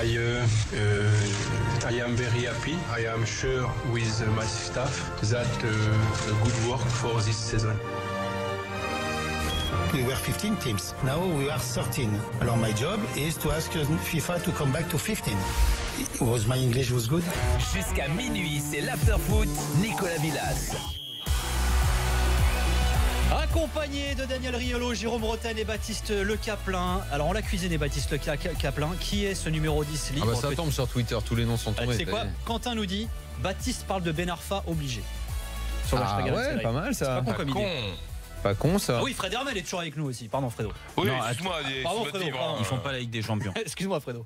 I am very happy. I am sure with my staff that good work for this season. We were 15 teams. Now we are 13. Alors my job is to ask FIFA to come back to 15. Was my English was good? Jusqu'à minuit, c'est l'after-foot, Nicolas Villas. Accompagné de Daniel Riolo, Jérôme Rotten et Baptiste Le Caplin. Alors on l'a cuisiné Baptiste Le Caplin. Qui est ce numéro 10 libre? Ah bah ça tombe sur Twitter, tous les noms sont tombés. C'est quoi? Quentin nous dit Baptiste parle de Ben Arfa obligé. Sur ouais, pas mal ça. Pas con comme idée. Pas con ça. Ah oui, Fred Hermel est toujours avec nous aussi. Pardon Fredo. Oui, excuse-moi. Pardon Fredo. Ils font pas la Ligue des Champions. Excuse-moi Fredo.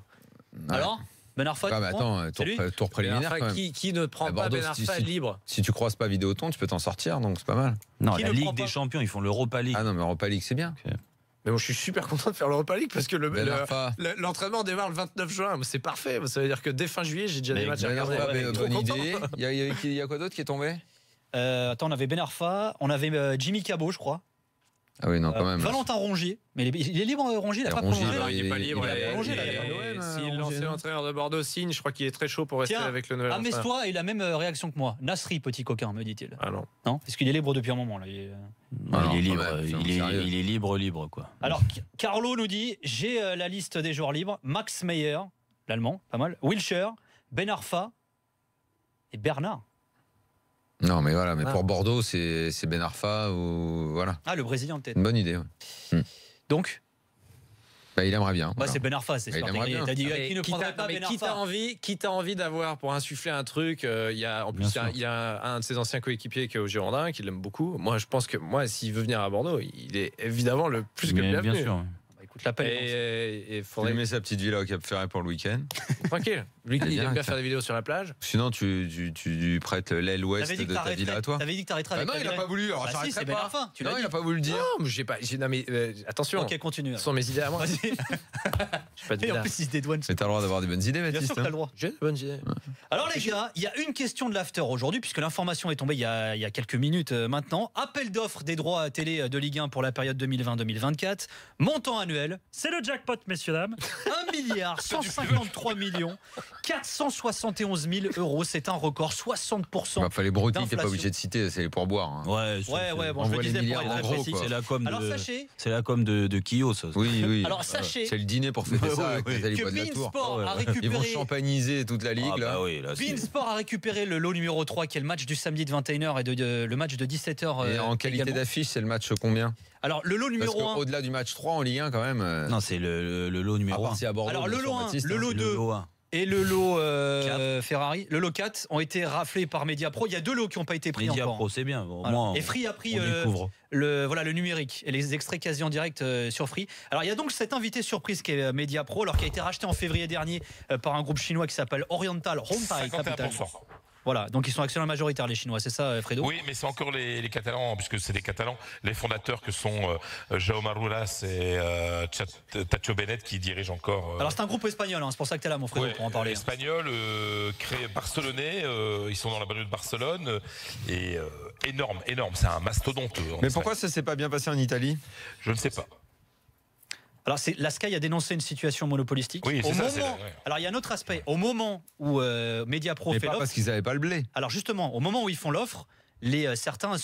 Alors Ben Arfa, ah bah attends, tour préliminaire quand même. Qui ne prend pas Ben Arfa libre? Si tu croises pas Vidéoton, tu peux t'en sortir, donc c'est pas mal. Non, la Ligue des Champions, ils font l'Europa League. Ah non, mais Europa League, c'est bien. Okay. Mais bon, je suis super content de faire l'Europa League parce que l'entraînement démarre le 29 juin. C'est parfait. Ça veut dire que dès fin juillet, j'ai déjà des matchs à regarder. Bonne idée. Il y a quoi d'autre qui est tombé? Attends, on avait Ben Arfa, on avait Jimmy Cabot, je crois. Ah oui, non, quand même. Valentin Rongier. Mais il est libre, Rongier, il n'a pas prolongé. Il n'est pas libre. Si l'ancien entraîneur de Bordeaux signe, je crois qu'il est très chaud pour rester avec le nouvel entraîneur. Amèse-toi, il a la même réaction que moi. Nasri, petit coquin, me dit-il. Ah non. Non? Est-ce qu'il est libre depuis un moment là? Il est libre. Il est libre, quoi. Alors, Carlo nous dit j'ai la liste des joueurs libres. Max Meyer, l'allemand, pas mal. Wilshere, Ben Arfa et Bernard. Non, mais voilà, mais pour Bordeaux, c'est Ben Arfa ou voilà. Ah, le Brésilien peut-être. Une bonne idée. Ouais. Donc, bah, il aimerait bien. Voilà. C'est Ben Arfa, c'est sûr. T'as dit qui ne prendrait pas Ben Arfa. Qui t'a envie d'avoir pour insuffler un truc? Il y a un de ses anciens coéquipiers qui est au Girondin, qui l'aime beaucoup. Moi, je pense que s'il veut venir à Bordeaux, il est évidemment le plus que bienvenu. Bien sûr. Écoute, l'appel. Il faudrait aimer sa petite villa au Cap Ferret pour le week-end. Tranquille. Lui, il aime bien faire des vidéos sur la plage. Sinon, tu lui prêtes l'aile ouest de ta villa à toi. T'avais dit que t'arrêterais avec non, il n'a pas voulu. Alors, si, c'est Ben Arfa. Non, il n'a pas voulu le dire. Non, mais j'ai pas. Non, mais attention. Ok, continue. Ce sont mes idées à moi. Et en plus, il se dédouane. Mais t'as le droit d'avoir des bonnes idées, Baptiste. Bien sûr que t'as le droit. J'ai de bonnes idées. Alors, les gars, il y a une question de l'after aujourd'hui, puisque l'information est tombée il y a quelques minutes maintenant. Appel d'offres des droits à télé de Ligue 1 pour la période 2020-2024. Montant annuel. C'est le jackpot, messieurs, dames. 1 milliard 153 millions 471 000 euros. C'est un record, 60%. Enfin, les broutilles, t'es pas obligé de citer, c'est les pourboires. Hein. Ouais, bon, je le disais pour être précis. C'est la com de, la com de Kyo, ça. Oui. Alors, sachez. C'est le dîner pour fêter ça avec les alibis de la Tour. A récupéré. Ils vont champagniser toute la ligue, là. Beansport a récupéré le lot numéro 3, qui est le match du samedi de 21h et le match de 17h. Et en qualité d'affiche, c'est le match combien? Alors, le lot numéro 1. Parce qu'au-delà du match 3 en Ligue 1, quand même. Non, c'est le lot numéro 1. Alors, le lot 1, le lot 2. Et le lot Ferrari, le lot 4 ont été raflés par Mediapro. Il y a 2 lots qui n'ont pas été pris encore. Mediapro, c'est bien. Et Free a pris le numérique et les extraits quasi en direct sur Free. Alors il y a donc cette invité surprise qui est Mediapro, alors qui a été racheté en février dernier par un groupe chinois qui s'appelle Oriental Hontai Capital. Voilà, donc ils sont actionnaires majoritaires les Chinois, c'est ça Fredo? Oui, mais c'est encore les Catalans, puisque c'est des Catalans, les fondateurs que sont Jaume Arrulas et Tacho Benet qui dirigent encore. Alors c'est un groupe espagnol, hein, c'est pour ça que tu es là mon Fredo, pour en parler. Espagnol, créé barcelonais, ils sont dans la banlieue de Barcelone, et énorme, c'est un mastodonte. Mais pourquoi ça s'est pas bien passé en Italie? Je ne sais pas. Alors la Sky a dénoncé une situation monopolistique. Oui, c'est ça. Alors il y a un autre aspect. Au moment où Mediapro fait l'offre, parce qu'ils n'avaient pas le blé. Alors justement, au moment où ils font l'offre, certains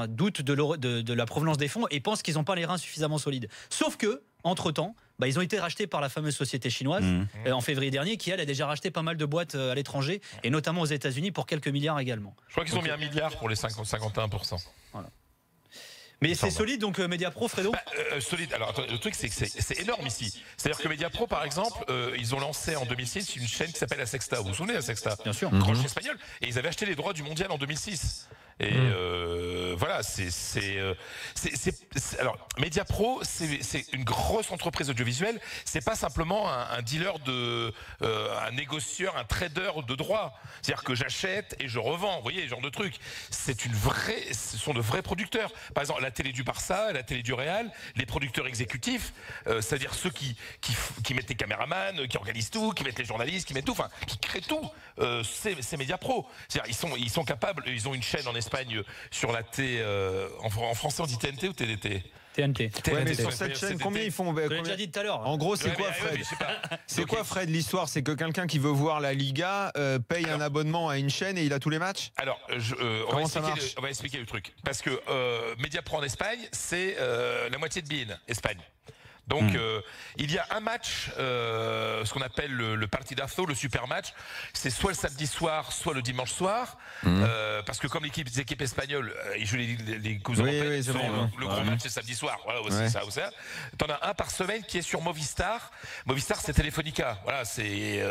doutent de la provenance des fonds et pensent qu'ils n'ont pas les reins suffisamment solides. Sauf que, entre-temps, ils ont été rachetés par la fameuse société chinoise en février dernier, qui elle a déjà racheté pas mal de boîtes à l'étranger et notamment aux États-Unis pour quelques milliards également. Je crois qu'ils ont mis 1 milliard pour les 51%. Voilà. Mais c'est solide, donc Mediapro, Fredo? Solide. Alors, attends, le truc, c'est que c'est énorme ici. C'est-à-dire que Mediapro, par exemple, ils ont lancé en 2006 une chaîne qui s'appelle La Sexta. Vous vous souvenez de La Sexta? Bien sûr. Grand jeu espagnol. Et ils avaient acheté les droits du mondial en 2006. Et voilà, alors, Mediapro, c'est une grosse entreprise audiovisuelle. C'est pas simplement un dealer un négocieur, un trader de droits. C'est-à-dire que j'achète et je revends. Vous voyez, ce genre de truc. Ce sont de vrais producteurs. Par exemple, la télé du Barça, la télé du Real, les producteurs exécutifs, c'est-à-dire ceux qui mettent les caméramans, qui organisent tout, qui mettent les journalistes, qui mettent tout, enfin, qui créent tout. C'est Mediapro. C'est-à-dire, ils sont capables. Ils ont une chaîne en Espagne sur la T. En français, on dit TNT ou TDT? TNT. Ouais, mais sur cette chaîne, combien ils font? Je l'ai déjà dit tout à l'heure. En gros, c'est quoi, Fred? C'est quoi, Fred, l'histoire? C'est que quelqu'un qui veut voir la Liga paye un abonnement à une chaîne et il a tous les matchs? Alors, comment ça marche? On va expliquer le truc. Parce que Mediapro en Espagne, c'est la moitié de beIN, Espagne. Donc il y a un match, ce qu'on appelle le partidazo, le super match. C'est soit le samedi soir, soit le dimanche soir, parce que comme les équipes espagnoles, ils jouent les coupes européennes. Le gros match c'est samedi soir. Voilà, c'est ça. T'en as un par semaine qui est sur Movistar. Movistar, c'est Telefonica. Voilà, c'est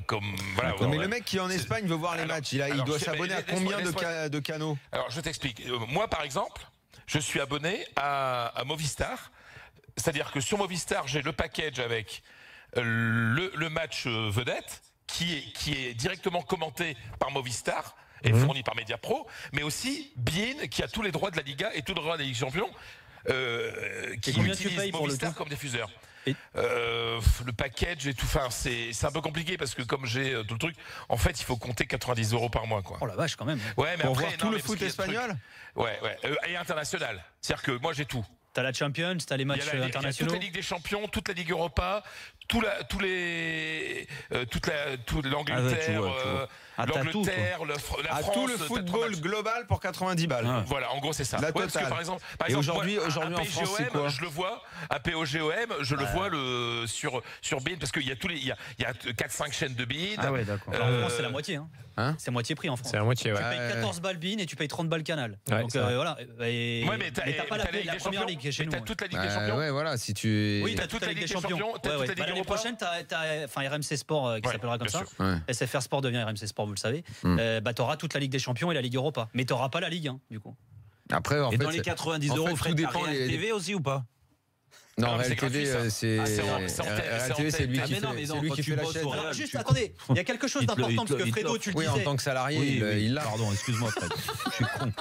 comme voilà. Mais le mec qui est en Espagne veut voir les matchs. Il doit s'abonner à combien de canaux? Alors je t'explique. Moi, par exemple, je suis abonné à Movistar. C'est-à-dire que sur Movistar, j'ai le package avec le match vedette qui est directement commenté par Movistar et fourni par Mediapro, mais aussi beIN qui a tous les droits de la Liga et tous les droits de la Ligue des Champions qui utilise Movistar comme diffuseur. Le package et tout, enfin c'est un peu compliqué parce que comme j'ai tout le truc, en fait il faut compter 90 € par mois quoi. Oh la vache quand même. Ouais, mais pour après, voir tout le foot espagnol. Ouais, et international. C'est-à-dire que moi j'ai tout. T'as la Champions, t'as les matchs internationaux. Il y a toute la Ligue des Champions, toute la Ligue Europa, toute l'Angleterre, l'Angleterre, la France. Tout le football global pour 90 balles. Voilà, en gros c'est ça. La totale. Par exemple, et aujourd'hui en France c'est quoi? Je le vois à POGOM, je le vois sur beIN parce qu'il y a il y a 4-5 chaînes de beIN. Ah ouais, d'accord. En France c'est la moitié. C'est moitié prix en France. C'est la moitié, ouais. Tu payes 14 balles beIN et tu payes 30 balles Canal. Ouais, donc voilà. Mais t'as pas la première ligue chez nous. T'as toute la Ligue des Champions. Ouais, voilà, si tu. Oui, t'as toute la Ligue des Champions. L'année prochaine, t'as RMC Sport qui s'appellera comme ça. SFR Sport devient RMC Sport, vous le savez. T'auras toute la Ligue des Champions et la Ligue Europa. Mais t'auras pas la Ligue 1, du coup. Après, en fait, dans les 90 €, Fred, t'as Real TV aussi ou pas? Non, Real TV, c'est lui qui fait la chaîne. Alors, juste, attendez, il y a quelque chose d'important parce que Fredo, tu le disais. Oui, en tant que salarié, il l'a. Pardon, excuse-moi, Fred. Je suis con.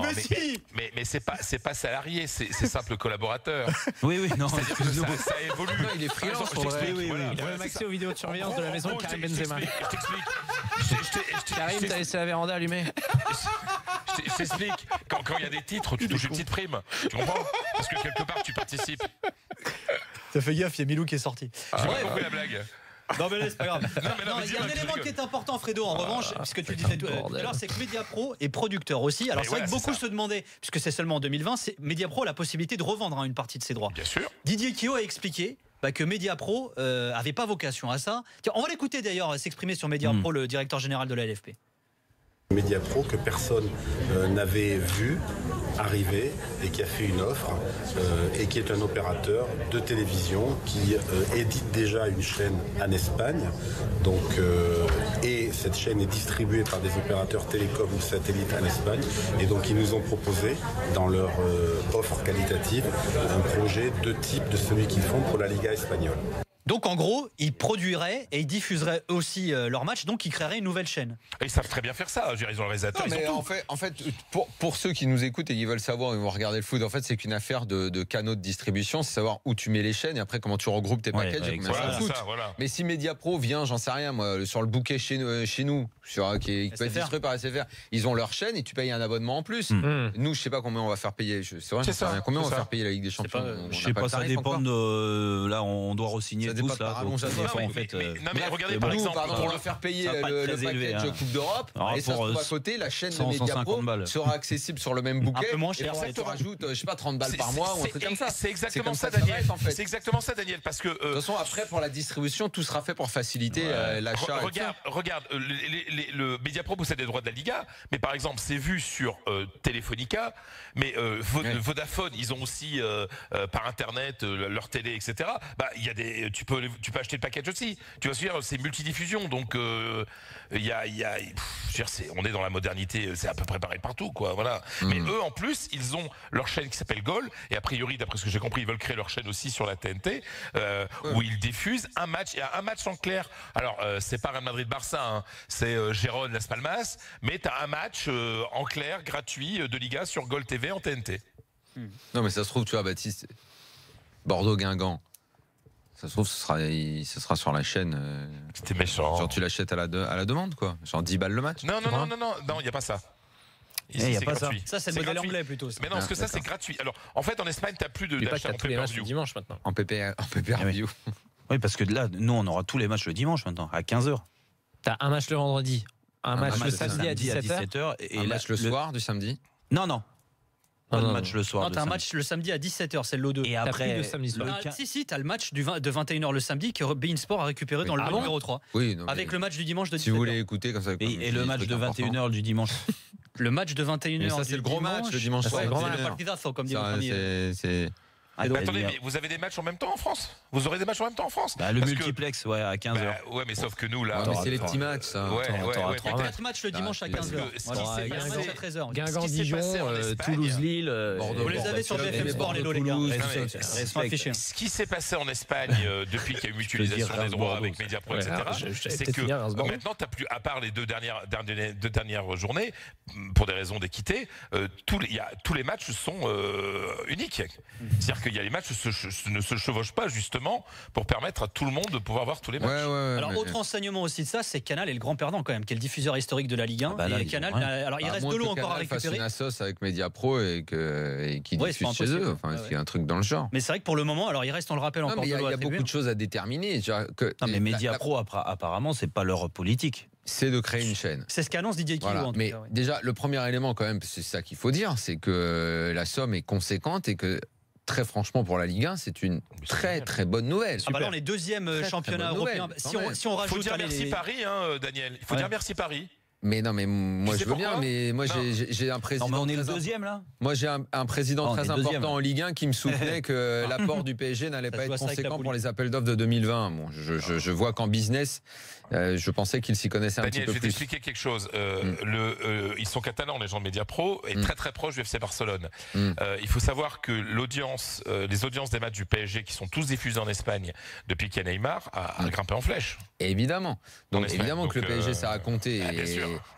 Non, mais c'est pas salarié, c'est simple collaborateur. Oui, non. Ça évolue. Il est freelance. Il a même accès aux vidéos de surveillance de la maison de Karim Benzema. Je t'explique. Karim, t'as laissé la véranda allumée. Je t'explique. Quand il y a des titres, tu touches une petite prime. Tu comprends? Parce que quelque part, tu participes. T'as fait gaffe, il y a Milou qui est sorti. J'ai pas compris la blague. Non mais là c'est pas grave. Il y a un élément qui est important, Fredo, en revanche, puisque tu disais tout à l'heure, c'est que Mediapro est producteur aussi. Alors c'est vrai que beaucoup se demandaient, puisque c'est seulement en 2020, Mediapro a la possibilité de revendre une partie de ses droits. Bien sûr. Didier Quio a expliqué que Mediapro avait pas vocation à ça. Tiens, on va l'écouter d'ailleurs s'exprimer sur Mediapro, le directeur général de la LFP. Mediapro que personne n'avait vu arriver et qui a fait une offre et qui est un opérateur de télévision qui édite déjà une chaîne en Espagne donc, et cette chaîne est distribuée par des opérateurs télécoms ou satellites en Espagne et donc ils nous ont proposé dans leur offre qualitative un projet de type de celui qu'ils font pour la Liga espagnole. Donc en gros, ils produiraient et ils diffuseraient aussi leurs matchs, donc ils créeraient une nouvelle chaîne. Ils savent très bien faire ça, ils ont le réalisateur. Non, mais en fait, pour ceux qui nous écoutent et qui veulent savoir, ils vont regarder le foot, en fait c'est qu'une affaire de canaux de distribution, c'est savoir où tu mets les chaînes et après comment tu regroupes tes packages et combien ça coûte. Mais si Mediapro vient, j'en sais rien moi, sur le bouquet chez nous, qui peut être distribué par SFR, ils ont leur chaîne et tu payes un abonnement en plus. Nous, je sais pas combien on va faire payer. C'est vrai, je sais rien. Combien on va faire payer la Ligue des Champions? Je sais pas, ça dépend de. Là, on doit re-signer tous là. Non mais regardez par exemple pour le faire payer le package Coupe d'Europe et ça se trouve à côté la chaîne de Mediapro sera accessible sur le même bouquet. Un peu moins cher. Et tu rajoutes je sais pas 30 balles par mois ou un truc comme ça. C'est exactement ça Daniel. C'est exactement ça Daniel parce que de toute façon après pour la distribution tout sera fait pour faciliter l'achat. Regarde le Mediapro possède des droits de la Liga mais par exemple c'est vu sur Telefonica mais Vodafone ils ont aussi par internet leur télé etc. Bah il y a des tu peux acheter le package aussi. Tu vas se dire, c'est multidiffusion, donc on est dans la modernité, c'est à peu près pareil partout, quoi. Voilà. Mais eux, en plus, ils ont leur chaîne qui s'appelle Goal, et a priori, d'après ce que j'ai compris, ils veulent créer leur chaîne aussi sur la TNT, où ils diffusent un match. Il y a un match en clair. Alors, c'est pas Real Madrid-Barça, hein, c'est Gérone Las Palmas, mais tu as un match en clair gratuit de Liga sur Goal TV en TNT. Non, mais ça se trouve, tu vois, Baptiste, Bordeaux-Guingamp. Ça se trouve, ce sera sur la chaîne. C'était méchant. Genre, tu l'achètes à la demande, quoi. Genre 10 balles le match. Non, il n'y a pas ça. Ici, c'est gratuit. Ça, c'est le modèle anglais plutôt. Mais non, parce que ça, c'est gratuit. Alors, en fait, en Espagne, t'as plus d'achat en pay-per-view dimanche maintenant. En pay-per-view. Oui, parce que là, nous, on aura tous les matchs le dimanche maintenant, à 15h. T'as un match le vendredi, un match le samedi à 17h et un match le soir du samedi. Non. Pas de match le soir. Non, t'as un match le samedi à 17h, c'est le lot 2. Et après, le samedi soir. Si, t'as le match de 21h le samedi que beIN Sport a récupéré dans le lot numéro 3. Oui, avec le match du dimanche de 17h. Si vous voulez écouter comme ça. Et le match de 21h du dimanche. Le match de 21h. Ça, c'est le gros match le dimanche soir. C'est le grand match, comme dit votre ami. Attendez, mais vous avez des matchs en même temps en France? Vous aurez des matchs en même temps en France? Le multiplex, ouais, à 15h. Ouais, mais sauf que nous, là. Mais c'est les petits matchs, ça. Ouais. 4 matchs le dimanche à 15h. Il y a un match à 13h. Guingamp-Dijon, Toulouse-Lille. Vous les avez sur BFM Sport, les lots, les gars. Ce qui s'est passé en Espagne depuis qu'il y a eu mutualisation des droits avec Mediapro, etc., c'est que maintenant, t'as plus, à part les deux dernières journées, pour des raisons d'équité, tous les matchs sont uniques. C'est-à-dire qu'il y a les matchs ne se chevauchent pas justement pour permettre à tout le monde de pouvoir voir tous les matchs. Alors autre enseignement aussi de ça, c'est Canal est le grand perdant quand même, qui est le diffuseur historique de la Ligue 1. Et Canal, alors il reste de l'eau encore à récupérer. Fasse une assoce avec Mediapro et qui diffuse chez eux. Enfin, il y a un truc dans le genre. Mais c'est vrai que pour le moment, alors il reste, on le rappelle encore. Il y a beaucoup de choses à déterminer. Mais Mediapro apparemment, c'est pas leur politique. C'est de créer une chaîne. C'est ce qu'annonce Didier Quillot. Mais déjà, le premier élément quand même, c'est ça qu'il faut dire, c'est que la somme est conséquente et que très franchement, pour la Ligue 1, c'est une très très bonne nouvelle. Là, on est deuxième championnat européen. Si on rajoute. Il faut dire merci Paris, Daniel. Il faut dire merci Paris. Mais non, mais moi je veux bien, mais moi j'ai un président. Non, mais on est le deuxième là. Moi j'ai un président très important en Ligue 1 qui me soutenait que l'apport du PSG n'allait pas être conséquent pour les appels d'offres de 2020. Bon, je vois qu'en business, je pensais qu'ils s'y connaissaient un petit peu plus. Je vais t'expliquer quelque chose. Ils sont catalans, les gens de Mediapro, et très très proches du FC Barcelone. Il faut savoir que les audiences des matchs du PSG, qui sont tous diffusés en Espagne depuis qu'il y a Neymar, a grimpé en flèche. Évidemment. Donc évidemment que le PSG ça a compté.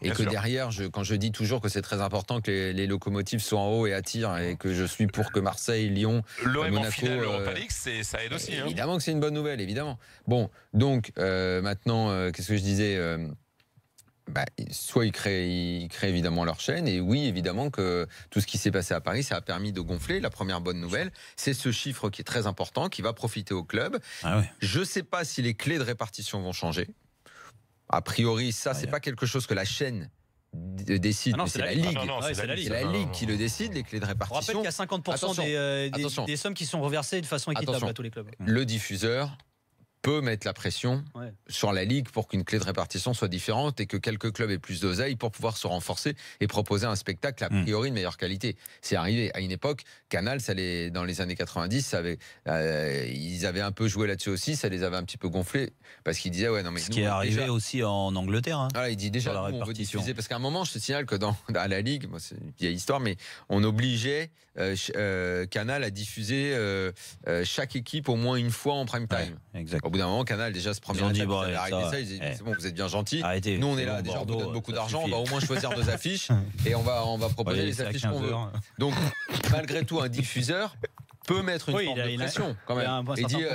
Et que derrière, quand je dis toujours que c'est très important que les locomotives soient en haut et attirent, et que je suis pour que Marseille, Lyon, l'OM Monaco, en finale Europa League, ça aide aussi. Évidemment que c'est une bonne nouvelle, évidemment. Bon, donc maintenant, qu'est-ce que je disais soit ils créent évidemment leur chaîne, et oui, évidemment que tout ce qui s'est passé à Paris, ça a permis de gonfler. La première bonne nouvelle, c'est ce chiffre qui est très important, qui va profiter au club. Je ne sais pas si les clés de répartition vont changer. A priori, ça, c'est pas quelque chose que la chaîne décide, c'est la Ligue. C'est la Ligue qui le décide, les clés de répartition. On rappelle qu'il y a 50% des sommes qui sont reversées de façon équitable à tous les clubs. Le diffuseur peut mettre la pression sur la Ligue pour qu'une clé de répartition soit différente et que quelques clubs aient plus d'oseille pour pouvoir se renforcer et proposer un spectacle a priori de meilleure qualité. C'est arrivé à une époque, Canal, dans les années 90, ils avaient un peu joué là-dessus aussi, ça les avait un petit peu gonflés parce qu'ils disaient ce qui est arrivé aussi en Angleterre. Il dit déjà on veut diffuser, parce qu'à un moment, je te signale que à la Ligue, c'est une vieille histoire, mais on obligeait Canal à diffuser chaque équipe au moins une fois en prime time. Au bout d'un moment, Canal déjà se premier dit, ça, ils disaient c'est bon, vous êtes bien gentil. Nous on est là, déjà on vous donne beaucoup d'argent, on va au moins choisir nos affiches et on va proposer les affiches qu'on veut. Donc malgré tout, un diffuseur peut mettre une forme de pression quand même et dire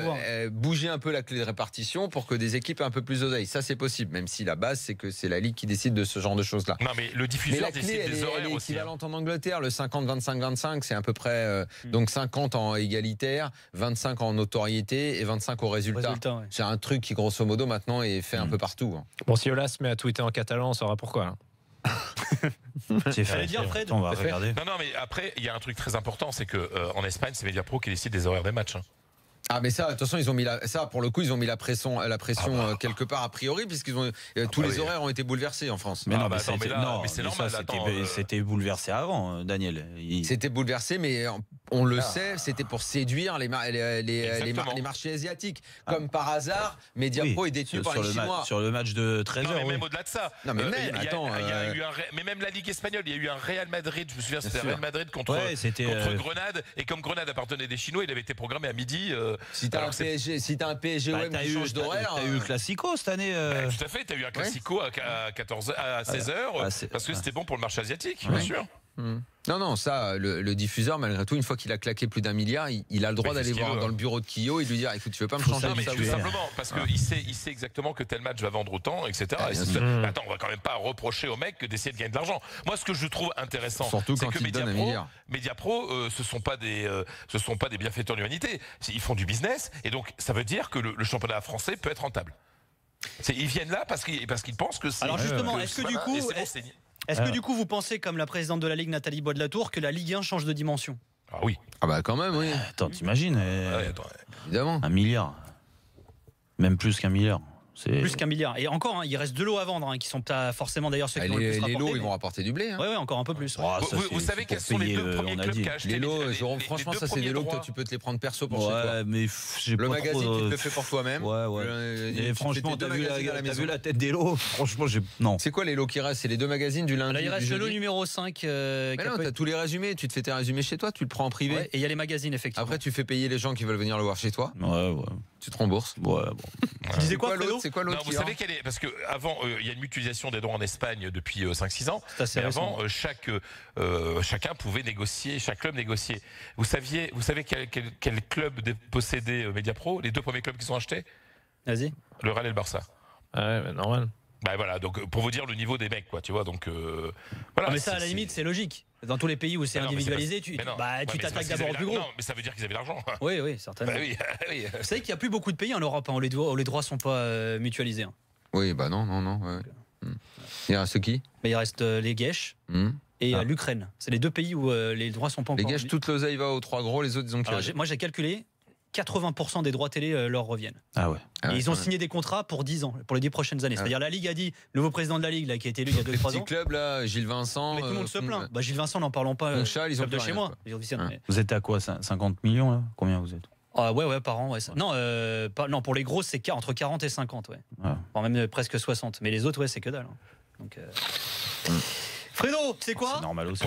bouger un peu la clé de répartition pour que des équipes aient un peu plus d'oseille. Ça c'est possible, même si la base c'est que c'est la Ligue qui décide de ce genre de choses là. Non mais le diffuseur décide des horaires aussi. Elle est aussi. équivalente en Angleterre, le 50-25-25, c'est à peu près donc 50 en égalitaire, 25 en notoriété et 25 au résultat. C'est un truc qui grosso modo maintenant est fait un peu partout. Bon, si Ola se met à tweeter en catalan, on saura pourquoi. C'est fait. Dire, Fred, on va regarder. Non, mais après, il y a un truc très important, c'est que en Espagne, c'est Mediapro qui décide des horaires des matchs. Ah mais ça, de toute façon, ils ont mis pour le coup, ils ont mis la pression quelque part a priori, puisqu'ils ont tous les horaires ont été bouleversés en France. Mais c'est normal. C'était bouleversé avant, Daniel. C'était bouleversé, mais on le sait, c'était pour séduire les marchés asiatiques. Comme par hasard, Mediapro est détenu par les Chinois. Sur le match de 13h. Non, mais même au-delà de ça. Non, mais mais même la Ligue espagnole, il y a eu un Real Madrid. Je me souviens, c'était Real Madrid contre Grenade, et comme Grenade appartenait des Chinois, il avait été programmé à midi. Si t'as un PSG OM qui change d'horaire, t'as eu le Classico cette année. Tout à fait, t'as eu un Classico à 16h parce que c'était bon pour le marché asiatique, bien sûr. Non, ça, le diffuseur, malgré tout, une fois qu'il a claqué plus d'1 milliard, il a le droit d'aller voir dans le bureau de Kyo et de lui dire écoute, tu veux pas me changer mais tout simplement, parce qu'il sait exactement que tel match va vendre autant, etc. Attends, on va quand même pas reprocher au mec d'essayer de gagner de l'argent. Moi, ce que je trouve intéressant, c'est que Mediapro, ce sont pas des bienfaiteurs de l'humanité. Ils font du business, et donc ça veut dire que le championnat français peut être rentable. Ils viennent là parce qu'ils pensent que c'est. Alors justement, est-ce que du coup vous pensez, comme la présidente de la Ligue, Nathalie Bois-de-la-Tour, que la Ligue 1 change de dimension? Ah oui. Ah bah quand même, oui. Attends, t'imagines évidemment. 1 milliard. Même plus qu'1 milliard. Plus qu'1 milliard. Et encore, il reste de l'eau à vendre, qui sont pas forcément d'ailleurs ceux qui vont le plus rapporter. Les lots, ils vont rapporter du blé. Oui, encore un peu plus. Vous savez quels sont les 2 premiers clubs qui a acheté les lots, Jérôme, franchement, ça c'est des lots que toi tu peux te les prendre perso pour chez toi. Mais le magazine, tu te le fais pour toi-même. Et franchement, t'as vu la tête des lots? Franchement, non. C'est quoi les lots qui restent? C'est les 2 magazines du lundi. Là, il reste le lot numéro 5. Mais non, t'as tous les résumés. Tu te fais tes résumés chez toi, tu le prends en privé. Et il y a les magazines, effectivement. Après, tu fais payer les gens qui veulent venir le voir chez toi. Tu te rembourses. Tu disais quoi, Fredo? C'est quoi l'autre? Vous savez quelle est. Parce qu'avant, il y a une mutualisation des droits en Espagne depuis 5-6 ans. Mais avant, chacun pouvait négocier, chaque club négociait. Vous savez quel club possédait Mediapro? Les 2 premiers clubs qui sont achetés? Vas-y. Le Real et le Barça. Normal. Voilà, donc pour vous dire le niveau des mecs, quoi, tu vois. Donc voilà. Mais ça, à la limite, c'est logique. Dans tous les pays où c'est individualisé, tu t'attaques d'abord au plus gros. Non, mais ça veut dire qu'ils avaient l'argent. Oui, certainement. Vous savez qu'il n'y a plus beaucoup de pays en Europe où les droits ne sont pas mutualisés. Oui, bah non. Il reste qui? Il reste les Gesh et l'Ukraine. C'est les 2 pays où les droits sont pas encore. Les Gesh, toute l'oseille va aux 3 gros, les autres ils ont tiré. Moi j'ai calculé, 80% des droits télé leur reviennent. Ah ouais. Et ils ont signé des contrats pour 10 ans, pour les 10 prochaines années. C'est-à-dire la Ligue a dit, le nouveau président de la Ligue là, qui a été élu il y a 2-3 ans. Petit club là, Gilles Vincent. Mais tout le monde se plaint. Gilles Vincent, n'en parlons pas. Ils ont de chez moi. Vous êtes à quoi, 50 millions là? Combien vous êtes? Ouais, par an. Ouais. Non, pour les grosses, c'est entre 40 et 50. Ouais. Enfin, même presque 60. Mais les autres, c'est que dalle. Donc, Fredo, tu sais quoi? C'est normal aussi.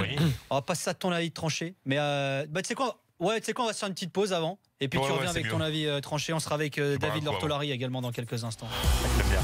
On va pas ça de ton avis tranché. Mais tu sais quoi? Ouais, tu sais quoi, on va se faire une petite pause avant. Et puis tu reviens avec ton avis tranché. On sera avec David Lortolari également dans quelques instants. J'aime bien.